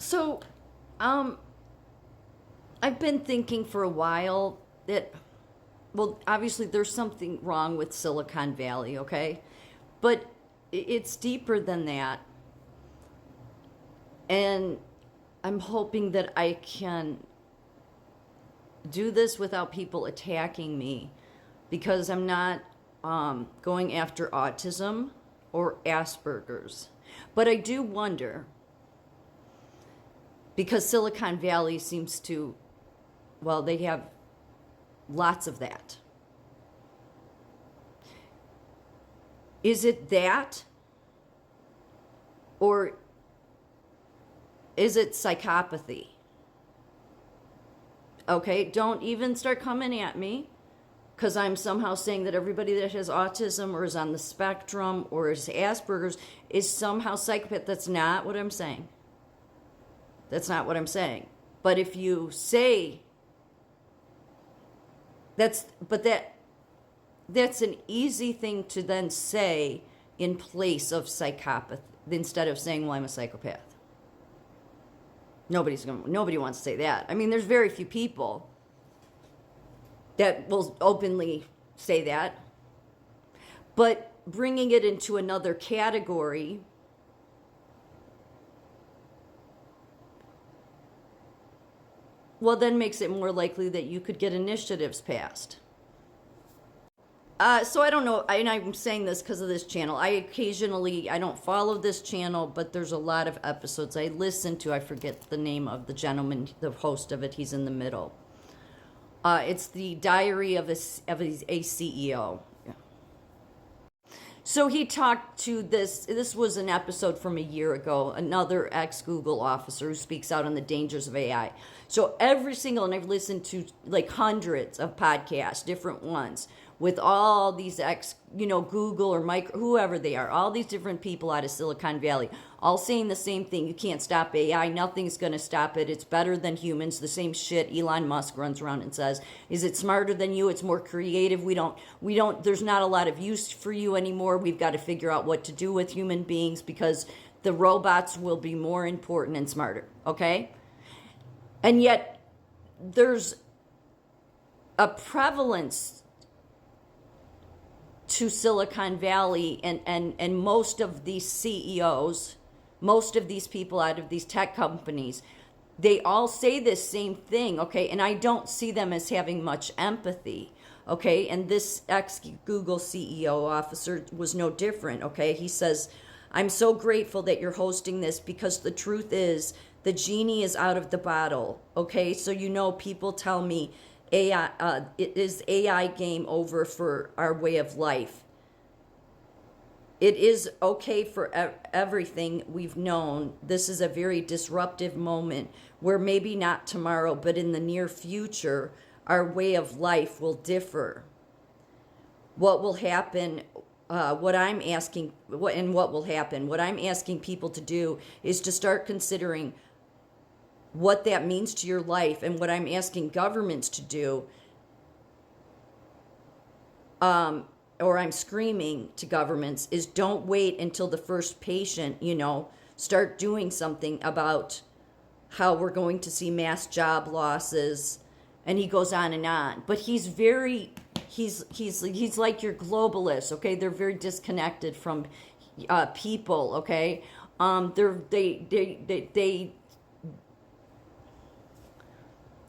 So, um, I've been thinking for a while that, well, obviously there's something wrong with Silicon Valley, okay? But it's deeper than that. And I'm hoping that I can do this without people attacking me because I'm not going after autism or Asperger's. But I do wonder because Silicon Valley seems to, well, they have lots of that. Is it that? Or is it psychopathy? Okay, don't even start coming at me because I'm somehow saying that everybody that has autism or is on the spectrum or is Asperger's is somehow psychopath. That's not what I'm saying. That's not what I'm saying. But if you say that's an easy thing to then say in place of psychopath instead of saying, well, I'm a psychopath. Nobody wants to say that. I mean, there's very few people that will openly say that. But bringing it into another category, well, then makes it more likely that you could get initiatives passed. So I don't know, and I'm saying this because of this channel. I don't follow this channel, but there's a lot of episodes I listen to. I forget the name of the gentleman, the host of it. He's in the middle. It's the Diary of a CEO. Yeah. So he talked to this was an episode from a year ago, another ex-Google officer who speaks out on the dangers of AI. So and I've listened to like hundreds of podcasts, different ones, with all these Google or whoever they are, all these different people out of Silicon Valley, all saying the same thing. You can't stop AI. Nothing's going to stop it. It's better than humans. The same shit Elon Musk runs around and says. Is it smarter than you? It's more creative. There's not a lot of use for you anymore. We've got to figure out what to do with human beings because the robots will be more important and smarter. Okay? And yet there's a prevalence to Silicon Valley and most of these CEOs, most of these people out of these tech companies, they all say this same thing, okay? And I don't see them as having much empathy, okay? And this ex-Google CEO officer was no different, okay? He says, I'm so grateful that you're hosting this because the truth is the genie is out of the bottle, okay? So people tell me, it is AI game over for our way of life. It is okay for everything we've known. This is a very disruptive moment where maybe not tomorrow, but in the near future, our way of life will differ. What will happen? What I'm asking people to do is to start considering what that means to your life, and what I'm asking governments to do, or I'm screaming to governments, is don't wait until the first patient, start doing something about how we're going to see mass job losses. And he goes on and on. But he's like your globalist, okay? They're very disconnected from people, okay?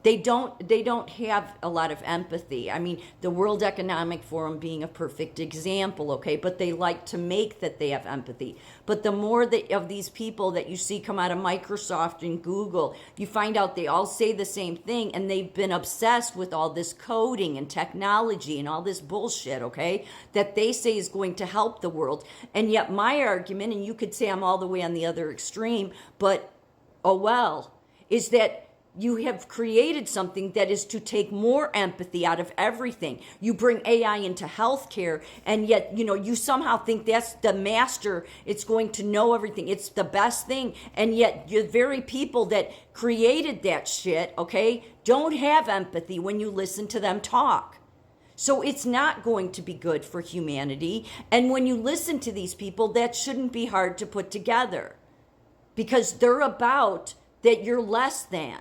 They don't have a lot of empathy. I mean, the World Economic Forum being a perfect example, okay? But they like to make that they have empathy. But the more of these people that you see come out of Microsoft and Google, you find out they all say the same thing, and they've been obsessed with all this coding and technology and all this bullshit, okay? That they say is going to help the world. And yet my argument, and you could say I'm all the way on the other extreme, but oh well, is that you have created something that is to take more empathy out of everything. You bring AI into healthcare, and yet, you somehow think that's the master. It's going to know everything. It's the best thing. And yet, the very people that created that shit, okay, don't have empathy when you listen to them talk. So it's not going to be good for humanity. And when you listen to these people, that shouldn't be hard to put together because they're about that you're less than.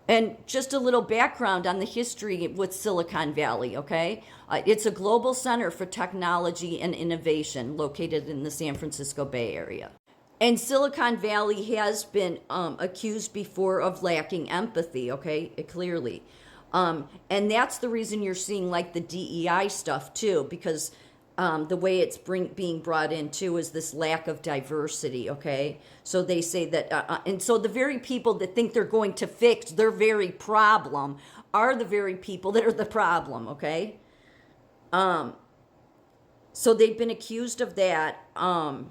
And just a little background on the history with Silicon Valley, okay? It's a global center for technology and innovation located in the San Francisco Bay Area. And Silicon Valley has been accused before of lacking empathy, okay? Clearly. And that's the reason you're seeing like the DEI stuff too, because the way it's being brought in too is this lack of diversity, okay? So they say that, and so the very people that think they're going to fix their very problem are the very people that are the problem, okay? So they've been accused of that, and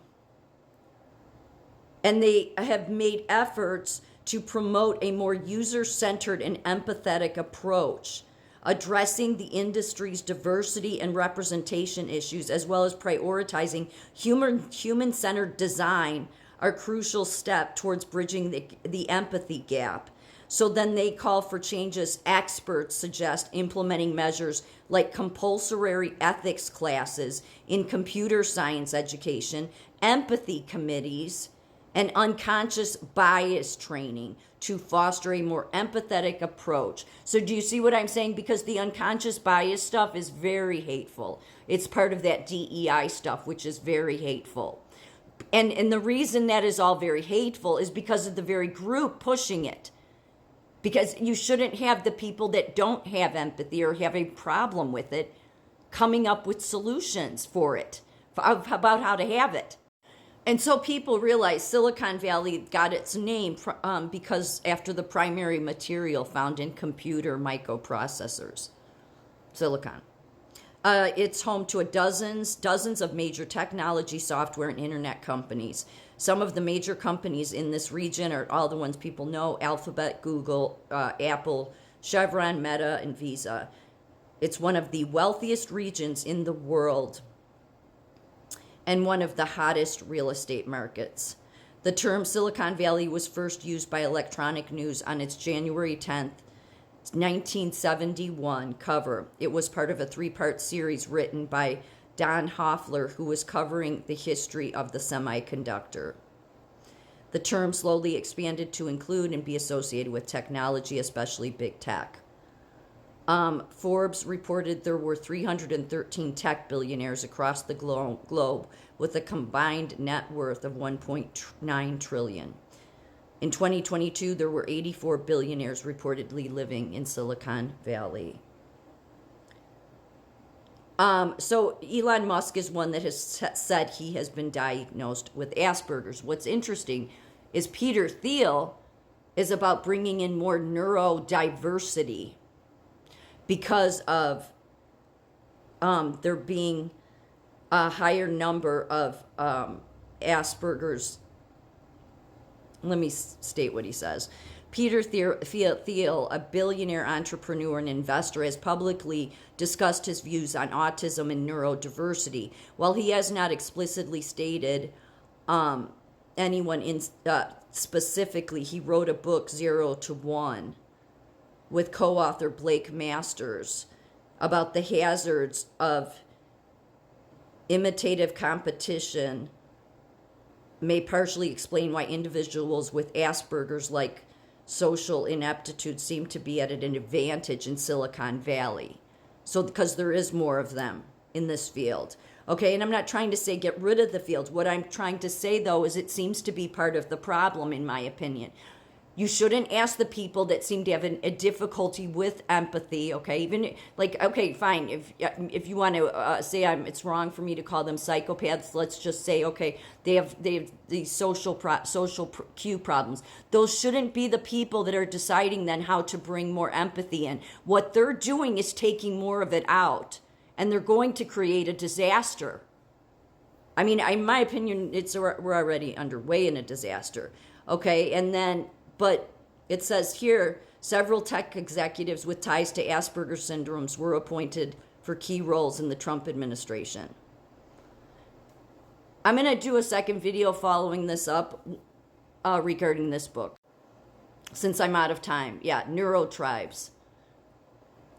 they have made efforts to promote a more user-centered and empathetic approach, addressing the industry's diversity and representation issues, as well as prioritizing human-centered design, are crucial step towards bridging the empathy gap. So then they call for changes. Experts suggest implementing measures like compulsory ethics classes in computer science education, empathy committees, and unconscious bias training to foster a more empathetic approach. So do you see what I'm saying? Because the unconscious bias stuff is very hateful. It's part of that DEI stuff, which is very hateful. And the reason that is all very hateful is because of the very group pushing it. Because you shouldn't have the people that don't have empathy or have a problem with it coming up with solutions for it, about how to have it. And so people realize Silicon Valley got its name because after the primary material found in computer microprocessors, silicon. It's home to dozens of major technology, software, and internet companies. Some of the major companies in this region are all the ones people know: Alphabet, Google, Apple, Chevron, Meta, and Visa. It's one of the wealthiest regions in the world and one of the hottest real estate markets. The term Silicon Valley was first used by Electronic News on its January 10th, 1971 cover. It was part of a 3-part series written by Don Hoffler, who was covering the history of the semiconductor. The term slowly expanded to include and be associated with technology, especially big tech. Forbes reported there were 313 tech billionaires across the globe with a combined net worth of $1.9 trillion. In 2022, there were 84 billionaires reportedly living in Silicon Valley. So Elon Musk is one that has said he has been diagnosed with Asperger's. What's interesting is Peter Thiel is about bringing in more neurodiversity because of there being a higher number of Asperger's. Let me state what he says. Peter Thiel, a billionaire entrepreneur and investor, has publicly discussed his views on autism and neurodiversity. While he has not explicitly stated anyone specifically, he wrote a book, 0 to 1, with co-author Blake Masters about the hazards of imitative competition may partially explain why individuals with Asperger's like social ineptitude seem to be at an advantage in Silicon Valley. So because there is more of them in this field. Okay, and I'm not trying to say get rid of the field. What I'm trying to say, though, is it seems to be part of the problem, in my opinion. You shouldn't ask the people that seem to have a difficulty with empathy, okay? Even like, okay, fine. If you want to say it's wrong for me to call them psychopaths, let's just say, okay, they have these social cue problems. Those shouldn't be the people that are deciding then how to bring more empathy in. What they're doing is taking more of it out, and they're going to create a disaster. I mean, in my opinion, we're already underway in a disaster, okay? And then. But it says here, several tech executives with ties to Asperger's syndromes were appointed for key roles in the Trump administration. I'm going to do a second video following this up regarding this book, since I'm out of time. Yeah, Neurotribes,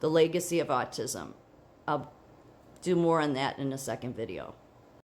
The Legacy of Autism. I'll do more on that in a second video.